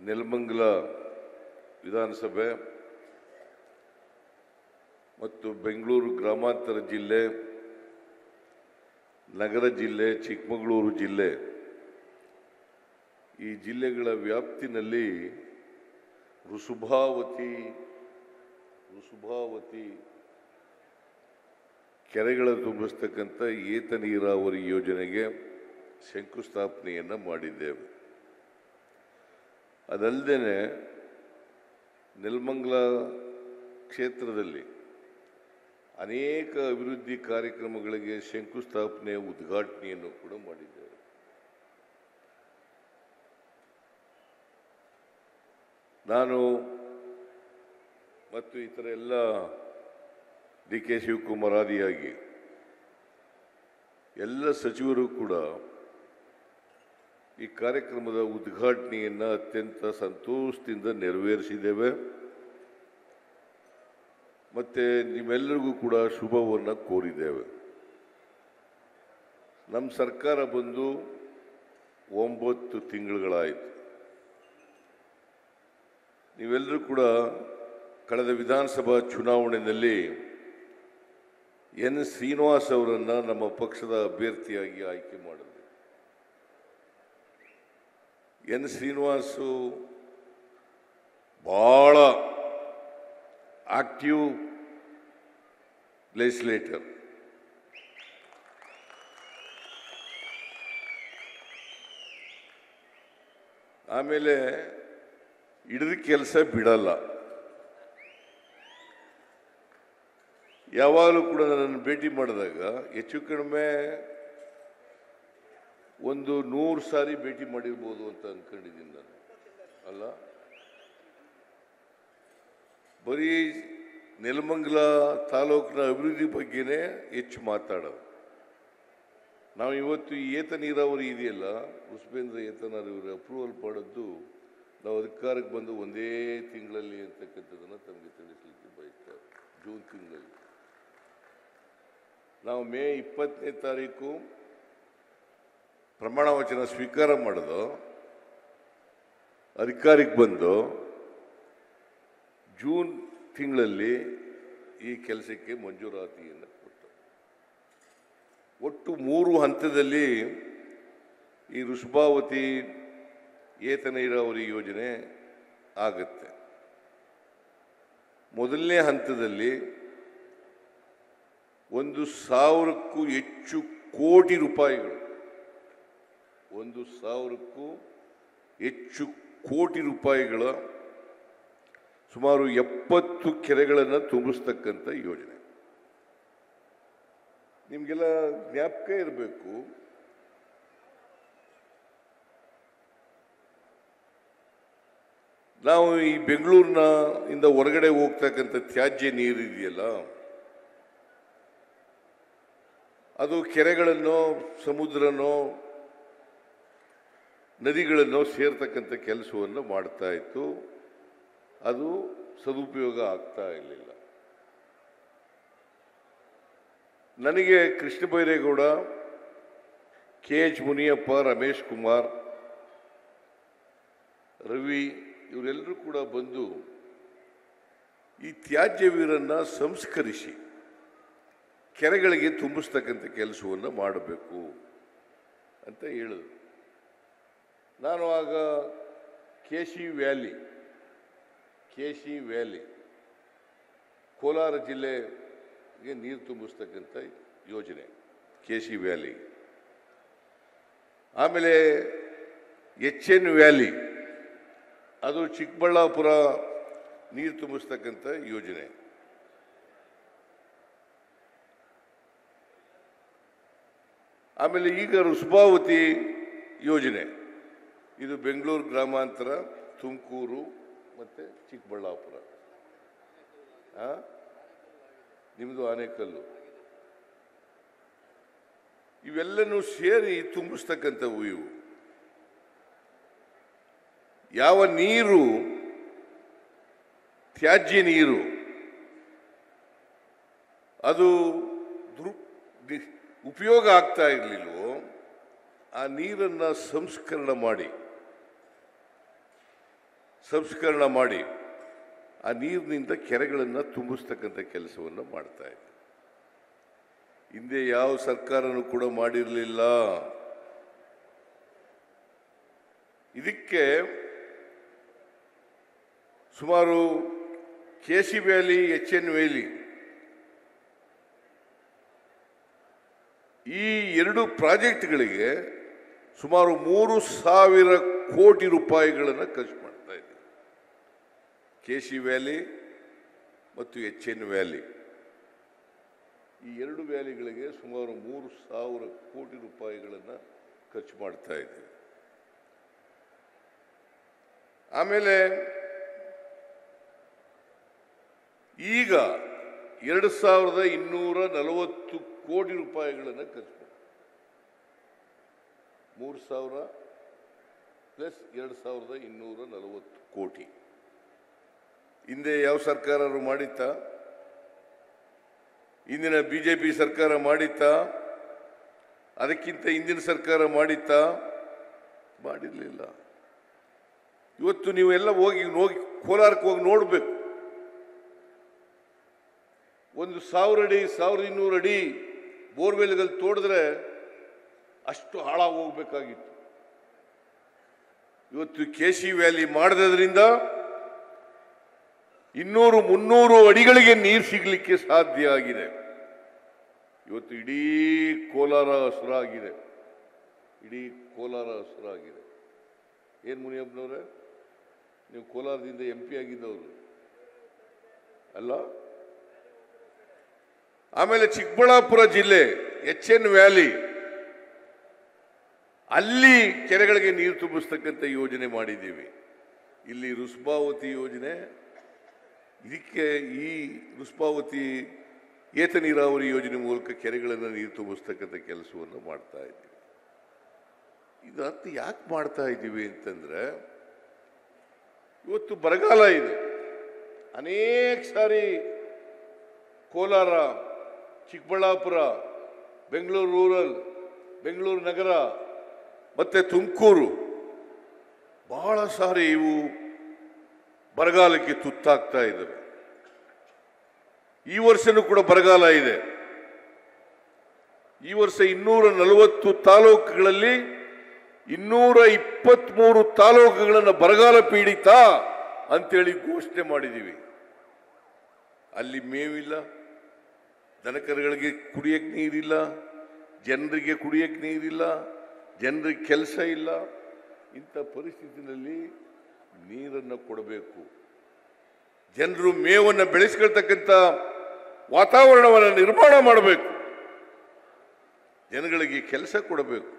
ನೆಲಮಂಗಲ ವಿಧಾನಸಭೆ ಮತ್ತು ಬೆಂಗಳೂರು ಗ್ರಾಮಾಂತರ ಜಿಲ್ಲೆ, ನಗರ ಜಿಲ್ಲೆ, ಚಿಕ್ಕಮಗಳೂರು ಜಿಲ್ಲೆ ಈ ಜಿಲ್ಲೆಗಳ ವ್ಯಾಪ್ತಿನಲ್ಲಿ ಋಷಭಾವತಿ ಕೆರೆಗಳ ತುಂಬಿಸ್ತಕ್ಕಂಥ ಏತ ನೀರಾವರಿ ಯೋಜನೆಗೆ ಶಂಕುಸ್ಥಾಪನೆಯನ್ನು ಮಾಡಿದ್ದೇವೆ. ಅದಲ್ಲದೆ ನೆಲಮಂಗಲ ಕ್ಷೇತ್ರದಲ್ಲಿ ಅನೇಕ ಅಭಿವೃದ್ಧಿ ಕಾರ್ಯಕ್ರಮಗಳಿಗೆ ಶಂಕುಸ್ಥಾಪನೆ ಉದ್ಘಾಟನೆಯನ್ನು ಕೂಡ ಮಾಡಿದ್ದೇವೆ. ನಾನು ಮತ್ತು ಇತರ ಎಲ್ಲ ಡಿ ಕೆ ಶಿವಕುಮಾರ್ ಆದಿಯಾಗಿ ಎಲ್ಲ ಸಚಿವರು ಕೂಡ ಈ ಕಾರ್ಯಕ್ರಮದ ಉದ್ಘಾಟನೆಯನ್ನು ಅತ್ಯಂತ ಸಂತೋಷದಿಂದ ನೆರವೇರಿಸಿದ್ದೇವೆ. ಮತ್ತು ನಿಮ್ಮೆಲ್ಲರಿಗೂ ಕೂಡ ಶುಭವನ್ನು ಕೋರಿದ್ದೇವೆ. ನಮ್ಮ ಸರ್ಕಾರ ಬಂದು 9 ತಿಂಗಳುಗಳಾಯಿತು. ನೀವೆಲ್ಲರೂ ಕೂಡ ಕಳೆದ ವಿಧಾನಸಭಾ ಚುನಾವಣೆಯಲ್ಲಿ ಎನ್ ಶ್ರೀನಿವಾಸ್ ಅವರನ್ನು ನಮ್ಮ ಪಕ್ಷದ ಅಭ್ಯರ್ಥಿಯಾಗಿ ಆಯ್ಕೆ ಮಾಡಿದ್ರು. ಎನ್ ಶ್ರೀನಿವಾಸು ಬಹಳ ಆಕ್ಟಿವ್ ಲೆಜಿಸ್ಲೇಟರ್. ಆಮೇಲೆ ಹಿಡಿದ ಕೆಲಸ ಬಿಡಲ್ಲ. ಯಾವಾಗಲೂ ಕೂಡ ನನ್ನನ್ನು ಭೇಟಿ ಮಾಡಿದಾಗ ಹೆಚ್ಚು ಕಡಿಮೆ ಒಂದು 100 ಸಾರಿ ಭೇಟಿ ಮಾಡಿರ್ಬೋದು ಅಂತ ಅಂದ್ಕೊಂಡಿದ್ದೀನಿ ನಾನು. ಅಲ್ಲ, ಬರೀ ನೆಲಮಂಗಲ ತಾಲೂಕಿನ ಅಭಿವೃದ್ಧಿ ಬಗ್ಗೆನೇ ಹೆಚ್ಚು ಮಾತಾಡೋದು. ನಾವು ಇವತ್ತು ಈ ಏತ ನೀರಾವರಿ ಇದೆಯಲ್ಲ, ಉಸ್ಬೇಂದ್ರ ಏತ ನೀರಾವರಿ ಅಪ್ರೂವಲ್ ಮಾಡೋದು ನಾವು ಅಧಿಕಾರಕ್ಕೆ ಬಂದು 1 ತಿಂಗಳಲ್ಲಿ ಅಂತಕ್ಕಂಥದ್ದನ್ನು ತಮಗೆ ತಿಳಿಸಲಿಕ್ಕೆ ಬಯಸ್ತಾರೆ. ಜೂನ್ ತಿಂಗಳಲ್ಲಿ ನಾವು ಮೇ 20ನೇ ತಾರೀಕು ಪ್ರಮಾಣ ವಚನ ಸ್ವೀಕಾರ ಮಾಡೋದು, ಅಧಿಕಾರಕ್ಕೆ ಬಂದು ಜೂನ್ ತಿಂಗಳಲ್ಲಿ ಈ ಕೆಲಸಕ್ಕೆ ಮಂಜೂರಾತಿಯನ್ನು ಕೊಟ್ಟು ಒಟ್ಟು 3 ಹಂತದಲ್ಲಿ ಈ ಋಷಭಾವತಿ ಏತ ನೀರಾವರಿ ಯೋಜನೆ ಆಗುತ್ತೆ. ಮೊದಲನೇ ಹಂತದಲ್ಲಿ 1,000ಕ್ಕೂ ಹೆಚ್ಚು ಕೋಟಿ ರೂಪಾಯಿಗಳು, 1,000ಕ್ಕೂ ಹೆಚ್ಚು ಕೋಟಿ ರೂಪಾಯಿಗಳ ಸುಮಾರು 70 ಕೆರೆಗಳನ್ನು ತುಂಬಿಸ್ತಕ್ಕಂಥ ಯೋಜನೆ. ನಿಮಗೆಲ್ಲ ಜ್ಞಾಪಕ ಇರಬೇಕು, ನಾವು ಈ ಬೆಂಗಳೂರಿನ ಇಂದ ಹೊರಗಡೆ ಹೋಗ್ತಕ್ಕಂಥ ತ್ಯಾಜ್ಯ ನೀರು ಇದೆಯಲ್ಲ, ಅದು ಕೆರೆಗಳನ್ನು, ಸಮುದ್ರನೋ, ನದಿಗಳನ್ನು ಸೇರ್ತಕ್ಕಂಥ ಕೆಲಸವನ್ನು ಮಾಡ್ತಾ ಇತ್ತು. ಅದು ಸದುಪಯೋಗ ಆಗ್ತಾ ಇರಲಿಲ್ಲ. ನನಗೆ ಕೃಷ್ಣ ಬೈರೇಗೌಡ, KH ಮುನಿಯಪ್ಪ, ರಮೇಶ್ ಕುಮಾರ್, ರವಿ ಇವರೆಲ್ಲರೂ ಕೂಡ ಬಂದು ಈ ತ್ಯಾಜ್ಯ ನೀರನ್ನು ಸಂಸ್ಕರಿಸಿ ಕೆರೆಗಳಿಗೆ ತುಂಬಿಸ್ತಕ್ಕಂಥ ಕೆಲಸವನ್ನು ಮಾಡಬೇಕು ಅಂತ ಹೇಳಿದ್ರು. ನಾನು ಆಗ ಕೇಶಿ ವ್ಯಾಲಿ ಕೋಲಾರ ಜಿಲ್ಲೆಗೆ ನೀರು ತುಂಬಿಸ್ತಕ್ಕಂಥ ಯೋಜನೆ ಕೇಶಿ ವ್ಯಾಲಿ, ಆಮೇಲೆ HN ವ್ಯಾಲಿ ಅದು ಚಿಕ್ಕಬಳ್ಳಾಪುರ ನೀರು ತುಂಬಿಸ್ತಕ್ಕಂಥ ಯೋಜನೆ, ಆಮೇಲೆ ಈಗ ಋಷಭಾವತಿ ಯೋಜನೆ ಇದು ಬೆಂಗಳೂರು ಗ್ರಾಮಾಂತರ, ತುಮಕೂರು ಮತ್ತು ಚಿಕ್ಕಬಳ್ಳಾಪುರ. ನಿಮ್ಮದು ಆನೇಕಲ್ಲು. ಇವೆಲ್ಲನೂ ಸೇರಿ ತುಂಬಿಸ್ತಕ್ಕಂಥವು. ಇವು ಯಾವ ನೀರು ತ್ಯಾಜ್ಯ ನೀರು ಅದು ಉಪಯೋಗ ಆಗ್ತಾ ಇರಲಿಲ್ವೋ ಆ ನೀರನ್ನು ಸಂಸ್ಕರಣೆ ಮಾಡಿ ಸಂಸ್ಕರಣ ಮಾಡಿ ಆ ನೀರಿನಿಂದ ಕೆರೆಗಳನ್ನು ತುಂಬಿಸ್ತಕ್ಕಂಥ ಕೆಲಸವನ್ನು ಮಾಡ್ತಾ ಇದೆ. ಹಿಂದೆ ಯಾವ ಸರ್ಕಾರನೂ ಕೂಡ ಮಾಡಿರಲಿಲ್ಲ. ಇದಕ್ಕೆ ಸುಮಾರು KC ವ್ಯಾಲಿ, HN ವ್ಯಾಲಿ ಈ ಎರಡು ಪ್ರಾಜೆಕ್ಟ್ಗಳಿಗೆ ಸುಮಾರು 3,000 ಕೋಟಿ ರೂಪಾಯಿಗಳನ್ನು ಖರ್ಚು ಮಾಡ್ತಾ ಇದ್ದೀವಿ. KC ವ್ಯಾಲಿ ಮತ್ತು HN ವ್ಯಾಲಿ ಈ ಎರಡು ವ್ಯಾಲಿಗಳಿಗೆ ಸುಮಾರು 3,000 ಕೋಟಿ ರೂಪಾಯಿಗಳನ್ನು ಖರ್ಚು ಮಾಡ್ತಾ ಇದ್ದೀವಿ. ಆಮೇಲೆ ಈಗ 2,240 ಕೋಟಿ ರೂಪಾಯಿಗಳನ್ನು ಖರ್ಚು ಮಾಡಿ 3,000 ಪ್ಲಸ್ 2,240 ಕೋಟಿ. ಹಿಂದೆ ಯಾವ ಸರ್ಕಾರ ಮಾಡಿತ್ತಾ? ಇಂದಿನ BJP ಸರ್ಕಾರ ಮಾಡಿತ್ತಾ? ಅದಕ್ಕಿಂತ ಹಿಂದಿನ ಸರ್ಕಾರ ಮಾಡಿತ್ತಾ? ಮಾಡಿರಲಿಲ್ಲ. ಇವತ್ತು ನೀವೆಲ್ಲ ಹೋಗಿ ಕೋಲಾರಕ್ಕೆ ಹೋಗಿ ನೋಡಬೇಕು. 1,000 ಅಡಿ 1,200 ಅಡಿ ಬೋರ್ವೆಲ್ಗಳು ತೋಡಿದ್ರೆ ಅಷ್ಟು ಹಾಳಾಗಿ ಹೋಗ್ಬೇಕಾಗಿತ್ತು. ಇವತ್ತು KC ವ್ಯಾಲಿ ಮಾಡದ್ರಿಂದ 200-300 ಅಡಿಗಳಿಗೆ ನೀರು ಸಿಗಲಿಕ್ಕೆ ಸಾಧ್ಯ ಆಗಿದೆ. ಇವತ್ತು ಇಡೀ ಕೋಲಾರ ಹಸುರಾಗಿದೆ. ಇಡೀ ಕೋಲಾರ ಹಸುರಾಗಿದೆ. ಏನು ಮುನಿಯಪ್ಪನವ್ರೆ, ನೀವು ಕೋಲಾರದಿಂದ MP ಆಗಿದ್ದವರು ಅಲ್ಲ? ಆಮೇಲೆ ಚಿಕ್ಕಬಳ್ಳಾಪುರ ಜಿಲ್ಲೆ HN ವ್ಯಾಲಿ ಅಲ್ಲಿ ಕೆರೆಗಳಿಗೆ ನೀರು ತುಂಬಿಸ್ತಕ್ಕಂಥ ಯೋಜನೆ ಮಾಡಿದ್ದೀವಿ. ಇಲ್ಲಿ ರುಸ್ಬಾವತಿ ಯೋಜನೆ, ಇದಕ್ಕೆ ಈ ರುಸ್ಬಾವತಿ ಏತ ನೀರಾವರಿ ಯೋಜನೆ ಮೂಲಕ ಕೆರೆಗಳನ್ನು ನೀರು ತುಂಬಿಸ್ತಕ್ಕಂಥ ಕೆಲಸವನ್ನು ಮಾಡ್ತಾ ಇದ್ದೀವಿ. ಇದನ್ನ ಯಾಕೆ ಮಾಡ್ತಾ ಇದ್ದೀವಿ ಅಂತಂದ್ರೆ, ಇವತ್ತು ಬರಗಾಲ ಇದೆ. ಅನೇಕ ಸಾರಿ ಕೋಲಾರ, ಚಿಕ್ಕಬಳ್ಳಾಪುರ, ಬೆಂಗಳೂರು ರೂರಲ್, ಬೆಂಗಳೂರು ನಗರ ಮತ್ತೆ ತುಮಕೂರು ಬಹಳ ಸಾರಿ ಇವು ಬರಗಾಲಕ್ಕೆ ತುತ್ತಾಗ್ತಾ ಇದ್ದಾವೆ. ಈ ವರ್ಷನೂ ಕೂಡ ಬರಗಾಲ ಇದೆ. ಈ ವರ್ಷ 240 ತಾಲೂಕುಗಳಲ್ಲಿ 223 ತಾಲೂಕುಗಳನ್ನು ಬರಗಾಲ ಪೀಡಿತ ಅಂತೇಳಿ ಘೋಷಣೆ ಮಾಡಿದ್ದೀವಿ. ಅಲ್ಲಿ ಮೇವಿಲ್ಲ, ದನಕರುಗಳಿಗೆ ಕುಡಿಯಕ್ಕೆ ನೀರಿಲ್ಲ, ಜನರಿಗೆ ಕುಡಿಯಕ್ಕೆ ನೀರಿಲ್ಲ, ಜನರಿಗೆ ಕೆಲಸ ಇಲ್ಲ. ಇಂಥ ಪರಿಸ್ಥಿತಿನಲ್ಲಿ ನೀರನ್ನು ಕೊಡಬೇಕು. ಜನರು ಮೇವನ್ನು ಬೆಳೆಸ್ಕೊಳ್ತಕ್ಕಂಥ ವಾತಾವರಣವನ್ನು ನಿರ್ಮಾಣ ಮಾಡಬೇಕು. ಜನಗಳಿಗೆ ಕೆಲಸ ಕೊಡಬೇಕು.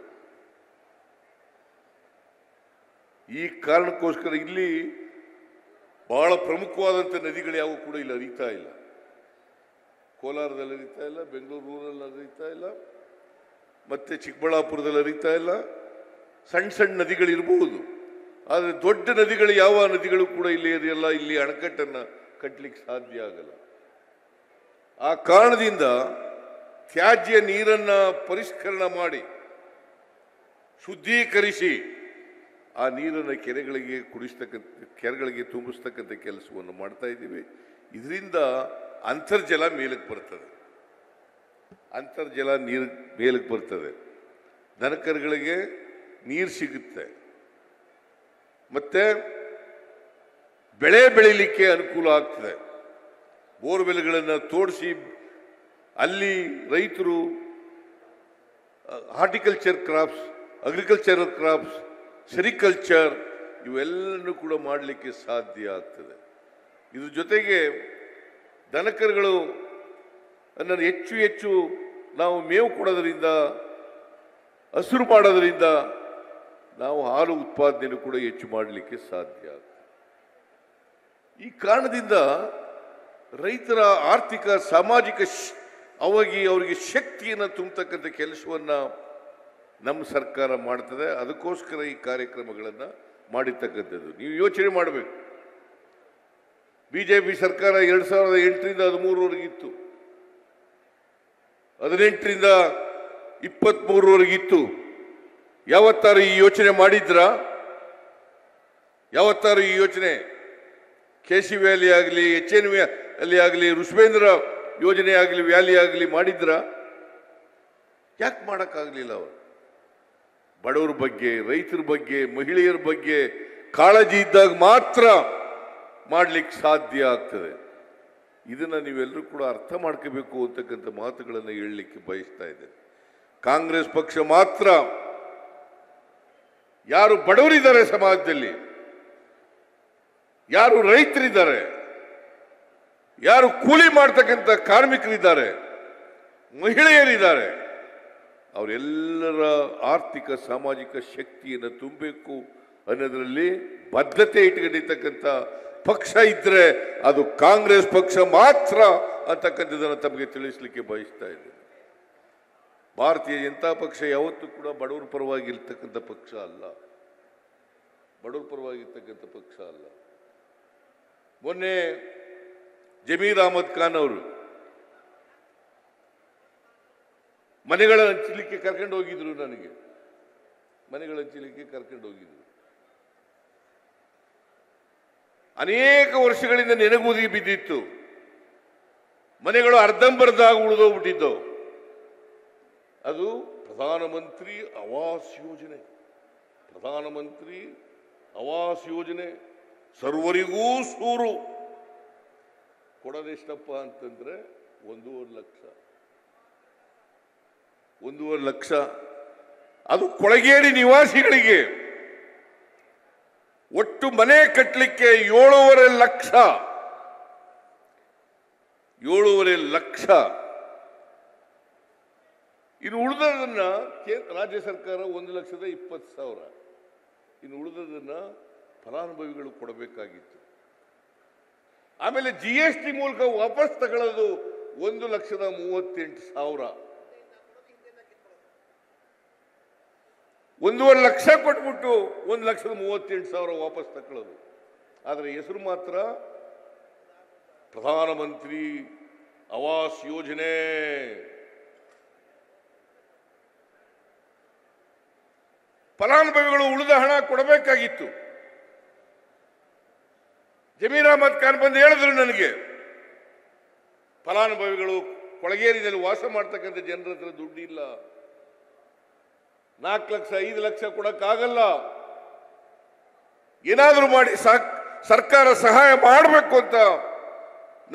ಈ ಕಾರಣಕ್ಕೋಸ್ಕರ ಇಲ್ಲಿ ಬಹಳ ಪ್ರಮುಖವಾದಂಥ ನದಿಗಳು ಯಾವ ಕೂಡ ಇಲ್ಲಿ ಹರಿತಾ ಇಲ್ಲ. ಕೋಲಾರದಲ್ಲಿ ಹರಿತಾ ಇಲ್ಲ, ಬೆಂಗಳೂರು ರೂರಲ್ಲಿ ಹರಿತಾ ಇಲ್ಲ, ಮತ್ತೆ ಚಿಕ್ಕಬಳ್ಳಾಪುರದಲ್ಲಿ ಹರಿತಾ ಇಲ್ಲ. ಸಣ್ಣ ಸಣ್ಣ ನದಿಗಳಿರ್ಬೋದು, ಆದರೆ ದೊಡ್ಡ ನದಿಗಳು ಯಾವ ನದಿಗಳು ಕೂಡ ಇಲ್ಲಿ ಇದೆಯಲ್ಲ, ಇಲ್ಲಿ ಅಣೆಕಟ್ಟನ್ನು ಕಟ್ಟಲಿಕ್ಕೆ ಸಾಧ್ಯ ಆಗಲ್ಲ. ಆ ಕಾರಣದಿಂದ ತ್ಯಾಜ್ಯ ನೀರನ್ನು ಪರಿಷ್ಕರಣ ಮಾಡಿ ಶುದ್ಧೀಕರಿಸಿ ಆ ನೀರನ್ನು ಕೆರೆಗಳಿಗೆ ತುಂಬಿಸ್ತಕ್ಕಂಥ ಕೆಲಸವನ್ನು ಮಾಡ್ತಾ ಇದ್ದೀವಿ. ಇದರಿಂದ ಅಂತರ್ಜಲ ಮೇಲಕ್ಕೆ ಬರ್ತದೆ. ಅಂತರ್ಜಲ ನೀರು ಮೇಲಕ್ಕೆ ಬರ್ತದೆ, ದನಕರುಗಳಿಗೆ ನೀರು ಸಿಗುತ್ತೆ, ಮತ್ತೆ ಬೆಳೆ ಬೆಳೀಲಿಕ್ಕೆ ಅನುಕೂಲ ಆಗ್ತದೆ. ಬೋರ್ವೆಲ್ಗಳನ್ನು ತೋಡಿಸಿ ಅಲ್ಲಿ ರೈತರು horticulture crops, agricultural crops, sericulture ಇವೆಲ್ಲನೂ ಕೂಡ ಮಾಡಲಿಕ್ಕೆ ಸಾಧ್ಯ ಆಗ್ತದೆ. ಇದ್ರ ಜೊತೆಗೆ ದನಕರುಗಳು ಅನ್ನೋದು ಹೆಚ್ಚು ಹೆಚ್ಚು ನಾವು ಮೇವು ಕೊಡೋದ್ರಿಂದ, ಹಸಿರು ಮಾಡೋದ್ರಿಂದ ನಾವು ಹಾಲು ಉತ್ಪಾದನೆಯನ್ನು ಕೂಡ ಹೆಚ್ಚು ಮಾಡಲಿಕ್ಕೆ ಸಾಧ್ಯ ಆಗ್ತದೆ. ಈ ಕಾರಣದಿಂದ ರೈತರ ಆರ್ಥಿಕ ಸಾಮಾಜಿಕ ಅವರಿಗೆ ಶಕ್ತಿಯನ್ನು ತುಂಬತಕ್ಕಂಥ ಕೆಲಸವನ್ನು ನಮ್ಮ ಸರ್ಕಾರ ಮಾಡ್ತದೆ. ಅದಕ್ಕೋಸ್ಕರ ಈ ಕಾರ್ಯಕ್ರಮಗಳನ್ನು ಮಾಡಿರ್ತಕ್ಕಂಥದ್ದು. ನೀವು ಯೋಚನೆ ಮಾಡಬೇಕು. BJP ಸರ್ಕಾರ 2008ರಿಂದ 13ವರೆಗಿತ್ತು, 18ರಿಂದ 23ವರೆಗಿತ್ತು. ಯಾವತ್ತಾರು ಈ ಯೋಚನೆ ಮಾಡಿದ್ರ? ಯಾವತ್ತಾರು ಈ ಯೋಚನೆ KC ವ್ಯಾಲಿ ಆಗಲಿ, HN ವ್ಯಾಲಿ ಆಗಲಿ, ಋಷಭೇಂದ್ರ ಯೋಜನೆ ಆಗಲಿ, ವ್ಯಾಲಿ ಆಗಲಿ ಮಾಡಿದ್ರ? ಯಾಕೆ ಮಾಡೋಕ್ಕಾಗಲಿಲ್ಲ? ಅವರು ಬಡವರ ಬಗ್ಗೆ, ರೈತರ ಬಗ್ಗೆ, ಮಹಿಳೆಯರ ಬಗ್ಗೆ ಕಾಳಜಿ ಇದ್ದಾಗ ಮಾತ್ರ ಮಾಡಲಿಕ್ಕೆ ಸಾಧ್ಯ ಆಗ್ತದೆ. ಇದನ್ನು ನೀವೆಲ್ಲರೂ ಕೂಡ ಅರ್ಥ ಮಾಡ್ಕೋಬೇಕು ಅಂತಕ್ಕಂಥ ಮಾತುಗಳನ್ನು ಹೇಳಲಿಕ್ಕೆ ಬಯಸ್ತಾ ಇದ್ದೇನೆ. ಕಾಂಗ್ರೆಸ್ ಪಕ್ಷ ಮಾತ್ರ ಯಾರು ಬಡವರಿದ್ದಾರೆ ಸಮಾಜದಲ್ಲಿ, ಯಾರು ರೈತರಿದ್ದಾರೆ, ಯಾರು ಕೂಲಿ ಮಾಡ್ತಕ್ಕಂಥ ಕಾರ್ಮಿಕರಿದ್ದಾರೆ, ಮಹಿಳೆಯರಿದ್ದಾರೆ, ಅವರೆಲ್ಲರ ಆರ್ಥಿಕ ಸಾಮಾಜಿಕ ಶಕ್ತಿಯನ್ನು ತುಂಬಬೇಕು ಅನ್ನೋದರಲ್ಲಿ ಬದ್ಧತೆ ಇಟ್ಕೊಂಡಿರ್ತಕ್ಕಂಥ ಪಕ್ಷ ಇದ್ರೆ ಅದು ಕಾಂಗ್ರೆಸ್ ಪಕ್ಷ ಮಾತ್ರ ಅಂತಕ್ಕಂಥದ್ದನ್ನು ತಮಗೆ ತಿಳಿಸಲಿಕ್ಕೆ ಬಯಸ್ತಾ ಇದ್ದೇನೆ. ಭಾರತೀಯ ಜನತಾ ಪಕ್ಷ ಯಾವತ್ತೂ ಕೂಡ ಬಡವರ ಪರವಾಗಿರ್ತಕ್ಕಂಥ ಪಕ್ಷ ಅಲ್ಲ, ಬಡವರ ಪರವಾಗಿರ್ತಕ್ಕಂಥ ಪಕ್ಷ ಅಲ್ಲ. ಮೊನ್ನೆ ಜಮೀರ್ ಅಹಮದ್ ಖಾನ್ ಅವರು ಮನೆಗಳ ಹಂಚಲಿಕ್ಕೆ ಕರ್ಕೊಂಡು ಹೋಗಿದ್ರು, ನನಗೆ ಮನೆಗಳ ಹಂಚಲಿಕ್ಕೆ ಕರ್ಕೊಂಡು ಹೋಗಿದ್ರು. ಅನೇಕ ವರ್ಷಗಳಿಂದ ನೆನಗುದಿ ಬಿದ್ದಿತ್ತು, ಮನೆಗಳು ಅರ್ಧಂಬರ್ಧಾಗಿ ಉಳಿದೋಗ್ಬಿಟ್ಟಿದ್ದವು. ಅದು ಪ್ರಧಾನಮಂತ್ರಿ ಆವಾಸ್ ಯೋಜನೆ. ಪ್ರಧಾನಮಂತ್ರಿ ಆವಾಸ್ ಯೋಜನೆ ಸರ್ವರಿಗೂ ಸೂರು ಕೊಡೋದೆಷ್ಟಪ್ಪ ಅಂತಂದ್ರೆ 1.5 ಲಕ್ಷ. 1.5 ಲಕ್ಷ ಅದು ಕೊಳಗೇರಿ ನಿವಾಸಿಗಳಿಗೆ. ಒಟ್ಟು ಮನೆ ಕಟ್ಟಲಿಕ್ಕೆ 7.5 ಲಕ್ಷ. 7.5 ಲಕ್ಷ. ಇನ್ನು ಉಳಿದದನ್ನ ರಾಜ್ಯ ಸರ್ಕಾರ 1,20,000. ಇನ್ನು ಉಳಿದದನ್ನ ಫಲಾನುಭವಿಗಳು ಕೊಡಬೇಕಾಗಿತ್ತು. ಆಮೇಲೆ GST ಮೂಲಕ ವಾಪಸ್ ತಗೊಳ್ಳೋದು 1,38,000. 1.5 ಲಕ್ಷ ಕೊಟ್ಬಿಟ್ಟು 1,38,000 ವಾಪಸ್ ತಗೊಳ್ಳೋದು. ಆದರೆ ಹೆಸರು ಮಾತ್ರ ಪ್ರಧಾನಮಂತ್ರಿ ಆವಾಸ್ ಯೋಜನೆ. ಫಲಾನುಭವಿಗಳು ಉಳಿದ ಹಣ ಕೊಡಬೇಕಾಗಿತ್ತು. ಜಮೀರ್ ಅಹಮದ್ ಖಾನ್ ಬಂದು ಹೇಳಿದ್ರು ನನಗೆ, ಫಲಾನುಭವಿಗಳು ಕೊಳಗೇರಿಯಲ್ಲಿ ವಾಸ ಮಾಡ್ತಕ್ಕಂಥ ಜನರ ಹತ್ರ ದುಡ್ಡಿಲ್ಲ, 4 ಲಕ್ಷ 5 ಲಕ್ಷ ಕೊಡಕ್ಕಾಗಲ್ಲ, ಏನಾದರೂ ಮಾಡಿ ಸರ್ಕಾರ ಸಹಾಯ ಮಾಡಬೇಕು ಅಂತ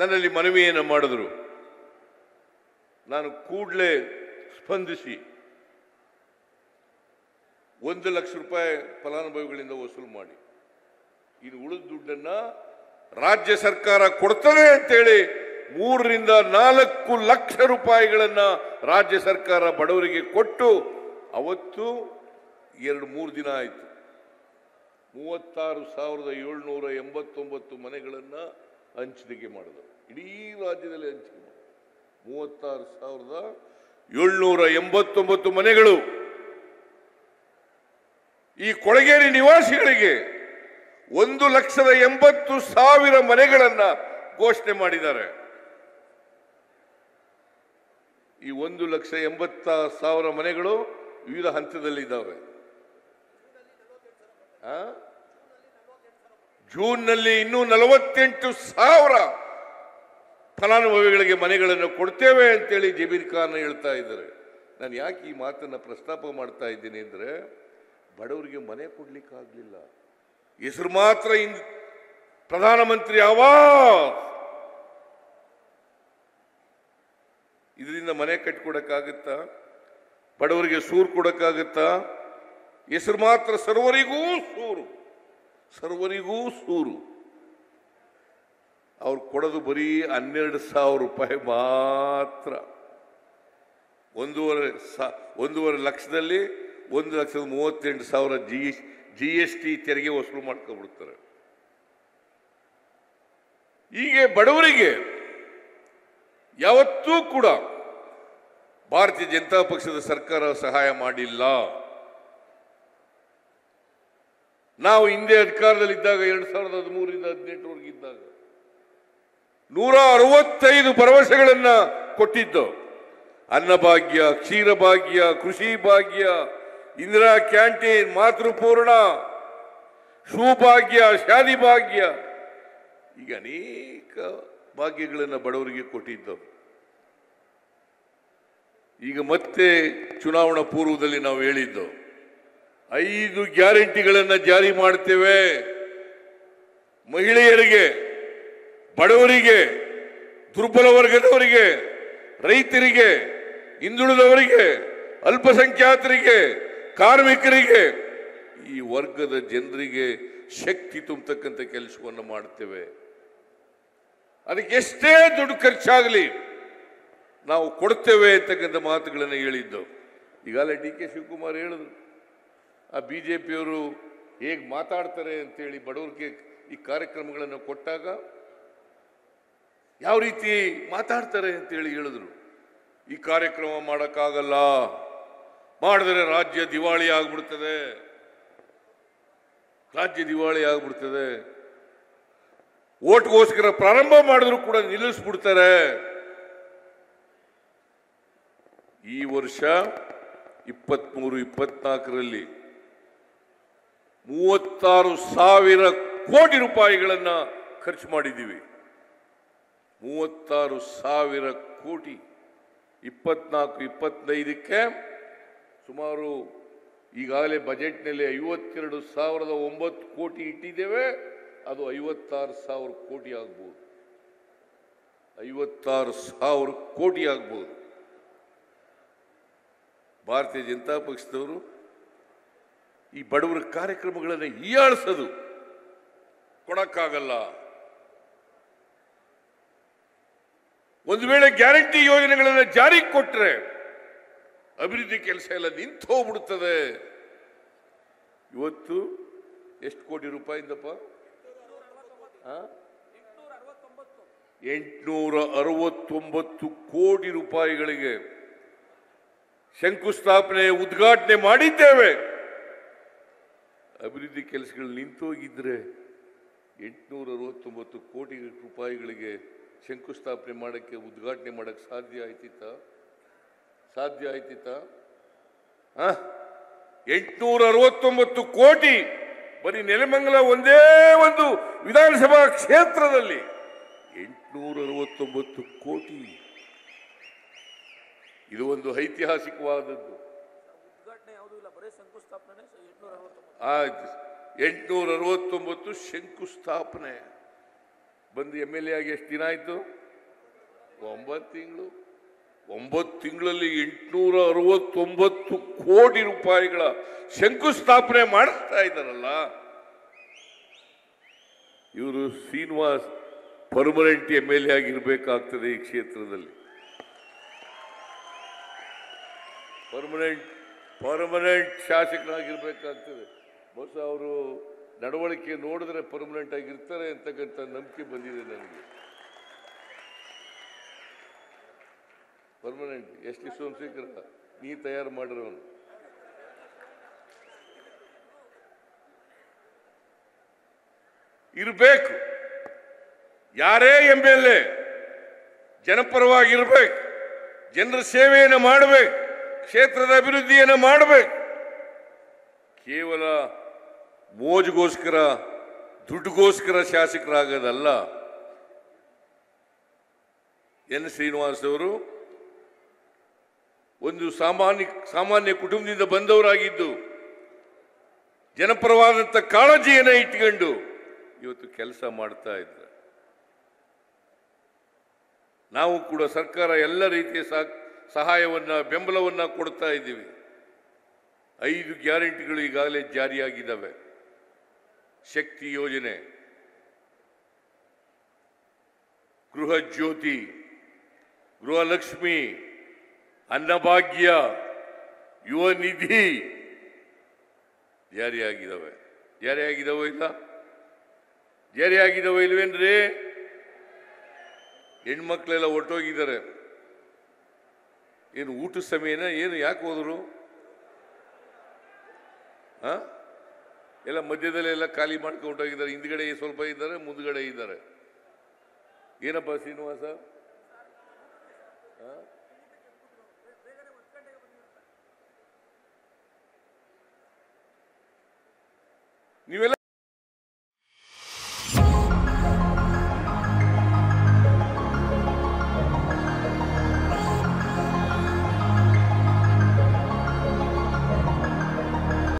ನನ್ನಲ್ಲಿ ಮನವಿಯನ್ನು ಮಾಡಿದ್ರು. ನಾನು ಕೂಡಲೇ ಸ್ಪಂದಿಸಿ 1 ಲಕ್ಷ ರೂಪಾಯಿ ಫಲಾನುಭವಿಗಳಿಂದ ವಸೂಲು ಮಾಡಿ, ಇನ್ನು ಉಳಿದ ದುಡ್ಡನ್ನ ರಾಜ್ಯ ಸರ್ಕಾರ ಕೊಡ್ತದೆ ಅಂತೇಳಿ 3 ರಿಂದ 4 ಲಕ್ಷ ರೂಪಾಯಿಗಳನ್ನ ರಾಜ್ಯ ಸರ್ಕಾರ ಬಡವರಿಗೆ ಕೊಟ್ಟು ಅವತ್ತು 2-3 ದಿನ ಆಯಿತು. 36,789 ಮನೆಗಳನ್ನು ಹಂಚಿಕೆ ಮಾಡಿದ್ರು. ಇಡೀ ರಾಜ್ಯದಲ್ಲಿ ಹಂಚಿಕೆ ಮಾಡಿದ್ರು. 36,789 ಮನೆಗಳು ಈ ಕೊಳಗೇರಿ ನಿವಾಸಿಗಳಿಗೆ 1,80,000 ಮನೆಗಳನ್ನ ಘೋಷಣೆ ಮಾಡಿದ್ದಾರೆ. ಈ 1,80,000 ಮನೆಗಳು ವಿವಿಧ ಹಂತದಲ್ಲಿದ್ದಾವೆ. ಜೂನ್ನಲ್ಲಿ ಇನ್ನೂ 48,000 ಫಲಾನುಭವಿಗಳಿಗೆ ಮನೆಗಳನ್ನು ಕೊಡ್ತೇವೆ ಅಂತೇಳಿ ಜಮೀರ್ ಖಾನ್ ಹೇಳ್ತಾ ಇದ್ದಾರೆ. ನಾನು ಯಾಕೆ ಈ ಮಾತನ್ನು ಪ್ರಸ್ತಾಪ ಮಾಡ್ತಾ ಇದ್ದೀನಿ ಅಂದರೆ, ಬಡವರಿಗೆ ಮನೆ ಕೊಡ್ಲಿಕ್ಕಾಗಲಿಲ್ಲ. ಹೆಸರು ಮಾತ್ರ ಪ್ರಧಾನಮಂತ್ರಿ ಆವಾಸ್. ಇದರಿಂದ ಮನೆ ಕಟ್ಕೊಡಕ್ಕಾಗುತ್ತಾ? ಬಡವರಿಗೆ ಸೂರು ಕೊಡಕ್ಕಾಗುತ್ತಾ? ಹೆಸರು ಮಾತ್ರ ಸರ್ವರಿಗೂ ಸೂರು, ಸರ್ವರಿಗೂ ಸೂರು. ಅವ್ರು ಕೊಡೋದು ಬರೀ 12,000 ರೂಪಾಯಿ ಮಾತ್ರ. 1.5 ಲಕ್ಷದಲ್ಲಿ 1,38,000 GST ತೆರಿಗೆ ವಸೂಲು ಮಾಡ್ಕೊಬಿಡ್ತಾರೆ. ಹೀಗೆ ಬಡವರಿಗೆ ಯಾವತ್ತೂ ಕೂಡ ಭಾರತೀಯ ಜನತಾ ಪಕ್ಷದ ಸರ್ಕಾರ ಸಹಾಯ ಮಾಡಿಲ್ಲ. ನಾವು ಹಿಂದೆ ಅಧಿಕಾರದಲ್ಲಿದ್ದಾಗ 2013ರಿಂದ 2018 ಇದ್ದಾಗ 165 ಭರವಸೆಗಳನ್ನ ಕೊಟ್ಟಿದ್ದು. ಅನ್ನಭಾಗ್ಯ, ಕ್ಷೀರಭಾಗ್ಯ, ಕೃಷಿ ಭಾಗ್ಯ, ಇಂದಿರಾ ಕ್ಯಾಂಟೀನ್, ಮಾತೃಪೂರ್ಣ, ಸೌಭಾಗ್ಯ, ಶಾದಿ ಭಾಗ್ಯ, ಈಗ ಅನೇಕ ಭಾಗ್ಯಗಳನ್ನು ಬಡವರಿಗೆ ಕೊಟ್ಟಿದ್ದವು. ಈಗ ಮತ್ತೆ ಚುನಾವಣಾ ಪೂರ್ವದಲ್ಲಿ ನಾವು ಹೇಳಿದ್ದು 5 ಗ್ಯಾರಂಟಿಗಳನ್ನು ಜಾರಿ ಮಾಡ್ತೇವೆ. ಮಹಿಳೆಯರಿಗೆ, ಬಡವರಿಗೆ, ದುರ್ಬಲ ವರ್ಗದವರಿಗೆ, ರೈತರಿಗೆ, ಹಿಂದುಳಿದವರಿಗೆ, ಅಲ್ಪಸಂಖ್ಯಾತರಿಗೆ, ಕಾರ್ಮಿಕರಿಗೆ, ಈ ವರ್ಗದ ಜನರಿಗೆ ಶಕ್ತಿ ತುಂಬತಕ್ಕಂಥ ಕೆಲಸವನ್ನು ಮಾಡ್ತೇವೆ. ಅದಕ್ಕೆ ಎಷ್ಟೇ ದುಡ್ಡು ಖರ್ಚಾಗಲಿ ನಾವು ಕೊಡ್ತೇವೆ ಅಂತಕ್ಕಂಥ ಮಾತುಗಳನ್ನು ಹೇಳಿದ್ದು. ಈಗಾಗಲೇ DK ಶಿವಕುಮಾರ್ ಹೇಳಿದ್ರು, ಆ BJPಯವರು ಹೇಗೆ ಮಾತಾಡ್ತಾರೆ ಅಂತೇಳಿ ಬಡವರಿಗೆ ಈ ಕಾರ್ಯಕ್ರಮಗಳನ್ನು ಕೊಟ್ಟಾಗ ಯಾವ ರೀತಿ ಮಾತಾಡ್ತಾರೆ ಅಂತೇಳಿ ಹೇಳಿದ್ರು. ಈ ಕಾರ್ಯಕ್ರಮ ಮಾಡೋಕ್ಕಾಗಲ್ಲ, ಮಾಡಿದ್ರೆ ರಾಜ್ಯ ದಿವಾಳಿ ಆಗ್ಬಿಡ್ತದೆ, ರಾಜ್ಯ ದಿವಾಳಿ ಆಗ್ಬಿಡ್ತದೆ, ಓಟ್ಗೋಸ್ಕರ ಪ್ರಾರಂಭ ಮಾಡಿದ್ರು ಕೂಡ ನಿಲ್ಲಿಸ್ಬಿಡ್ತಾರೆ. ಈ ವರ್ಷ 23-24ರಲ್ಲಿ 36,000 ಕೋಟಿ ರೂಪಾಯಿಗಳನ್ನು ಖರ್ಚು ಮಾಡಿದ್ದೀವಿ. 36,000 ಕೋಟಿ. 24-25ಕ್ಕೆ ಸುಮಾರು ಈಗಾಗಲೇ ಬಜೆಟ್ನಲ್ಲಿ 52,009 ಕೋಟಿ ಇಟ್ಟಿದ್ದೇವೆ. ಅದು 56,000 ಕೋಟಿ ಆಗ್ಬೋದು. 56,000 ಕೋಟಿ ಆಗ್ಬೋದು. ಭಾರತೀಯ ಜನತಾ ಪಕ್ಷದವರು ಈ ಬಡವರ ಕಾರ್ಯಕ್ರಮಗಳನ್ನು ಹೀಯಾಳಿಸೋದು, ಕೊಡಕ್ಕಾಗಲ್ಲ. ಒಂದು ವೇಳೆ ಗ್ಯಾರಂಟಿ ಯೋಜನೆಗಳನ್ನು ಜಾರಿಗೆ ಕೊಟ್ಟರೆ ಅಭಿವೃದ್ಧಿ ಕೆಲಸ ಎಲ್ಲ ನಿಂತು ಹೋಗ್ಬಿಡ್ತದೆ. ಇವತ್ತು ಎಷ್ಟು ಕೋಟಿ ರೂಪಾಯಿಂದಪ್ಪ? 869 ಕೋಟಿ ರೂಪಾಯಿಗಳಿಗೆ ಶಂಕುಸ್ಥಾಪನೆ, ಉದ್ಘಾಟನೆ ಮಾಡಿದ್ದೇವೆ. ಅಭಿವೃದ್ಧಿ ಕೆಲಸಗಳು ನಿಂತೋಗಿದ್ರೆ 869 ಕೋಟಿ ರೂಪಾಯಿಗಳಿಗೆ ಶಂಕುಸ್ಥಾಪನೆ ಮಾಡೋಕ್ಕೆ, ಉದ್ಘಾಟನೆ ಮಾಡೋಕ್ಕೆ ಸಾಧ್ಯ ಆಯ್ತಿತ್ತ? 869 ಕೋಟಿ ಬರೀ ನೆಲಮಂಗಲ ಒಂದೇ ಒಂದು ವಿಧಾನಸಭಾ ಕ್ಷೇತ್ರದಲ್ಲಿ 869 ಕೋಟಿ. ಇದು ಒಂದು ಐತಿಹಾಸಿಕವಾದದ್ದು. 869 ಶಂಕುಸ್ಥಾಪನೆ. ಬಂದು MLA ಆಗಿ ಎಷ್ಟು ದಿನ ಆಯ್ತು? 9 ತಿಂಗಳು. 9 ತಿಂಗಳಲ್ಲಿ 869 ಕೋಟಿ ರೂಪಾಯಿಗಳ ಶಂಕುಸ್ಥಾಪನೆ ಮಾಡಿಸ್ತಾ ಇದ್ದಾರಲ್ಲ. ಇವರು ಶ್ರೀನಿವಾಸ್ ಪರ್ಮನೆಂಟ್ MLA ಆಗಿರ್ಬೇಕಾಗ್ತದೆ ಈ ಕ್ಷೇತ್ರದಲ್ಲಿ. ಪರ್ಮನೆಂಟ್ ಶಾಸಕರಾಗಿರ್ಬೇಕಾಗ್ತದೆ. ಬಹುಶಃ ಅವರು ನಡವಳಿಕೆ ನೋಡಿದ್ರೆ ಪರ್ಮನೆಂಟ್ ಆಗಿರ್ತಾರೆ ಅಂತಕ್ಕಂಥ ನಂಬಿಕೆ ಬಂದಿದೆ ನನಗೆ. ಪರ್ಮನೆಂಟ್ ಎಷ್ಟು ಸೋಮಶೇಖರ ನೀ ತಯಾರು ಮಾಡಿರೋನು. ಇರಬೇಕು. ಯಾರೇ MLA ಜನಪರವಾಗಿರ್ಬೇಕು, ಜನರ ಸೇವೆಯನ್ನು ಮಾಡಬೇಕು, ಕ್ಷೇತ್ರದ ಅಭಿವೃದ್ಧಿಯನ್ನು ಮಾಡಬೇಕು. ಕೇವಲ ಮೋಜಿಗೋಸ್ಕರ, ದುಡ್ಡುಗೋಸ್ಕರ ಶಾಸಕರಾಗೋದಲ್ಲ. ಎನ್ ಶ್ರೀನಿವಾಸ್ ಅವರು ಒಂದು ಸಾಮಾನ್ಯ ಕುಟುಂಬದಿಂದ ಬಂದವರಾಗಿದ್ದು ಜನಪರವಾದಂಥ ಕಾಳಜಿಯನ್ನು ಇಟ್ಕೊಂಡು ಇವತ್ತು ಕೆಲಸ ಮಾಡ್ತಾ ಇದ್ದಾರೆ. ನಾವು ಕೂಡ ಸರ್ಕಾರ ಎಲ್ಲ ರೀತಿಯ ಸಹಾಯವನ್ನ, ಬೆಂಬಲವನ್ನ ಕೊಡ್ತಾ ಇದ್ದೀವಿ. 5 ಗ್ಯಾರಂಟಿಗಳು ಈಗಾಗಲೇ ಜಾರಿಯಾಗಿದ್ದಾವೆ. ಶಕ್ತಿ ಯೋಜನೆ, ಗೃಹ ಜ್ಯೋತಿ, ಗೃಹಲಕ್ಷ್ಮಿ, ಅನ್ನಭಾಗ್ಯ, ಯುವ ನಿಧಿ ಜಾರಿಯಾಗಿದ್ದಾವೆ. ಜಾರಿಯಾಗಿದ್ದಾವೆ ಇಲ್ವೇನ್ರಿ? ಹೆಣ್ಮಕ್ಳೆಲ್ಲ ಹೊರಟೋಗಿದ್ದಾರೆ. ಏನು ಊಟ ಸಮಯನ? ಏನು ಯಾಕೆ ಹೋದ್ರು? ಎಲ್ಲ ಮಧ್ಯದಲ್ಲೆಲ್ಲ ಖಾಲಿ ಮಾಡ್ಕೊಂಡು ಹೊರಟೋಗಿದ್ದಾರೆ. ಹಿಂದ್ಗಡೆ ಸ್ವಲ್ಪ ಇದ್ದಾರೆ, ಮುಂದ್ಗಡೆ ಇದ್ದಾರೆ. ಏನಪ್ಪ ಶ್ರೀನಿವಾಸ? ನೀವೆಲ್ಲ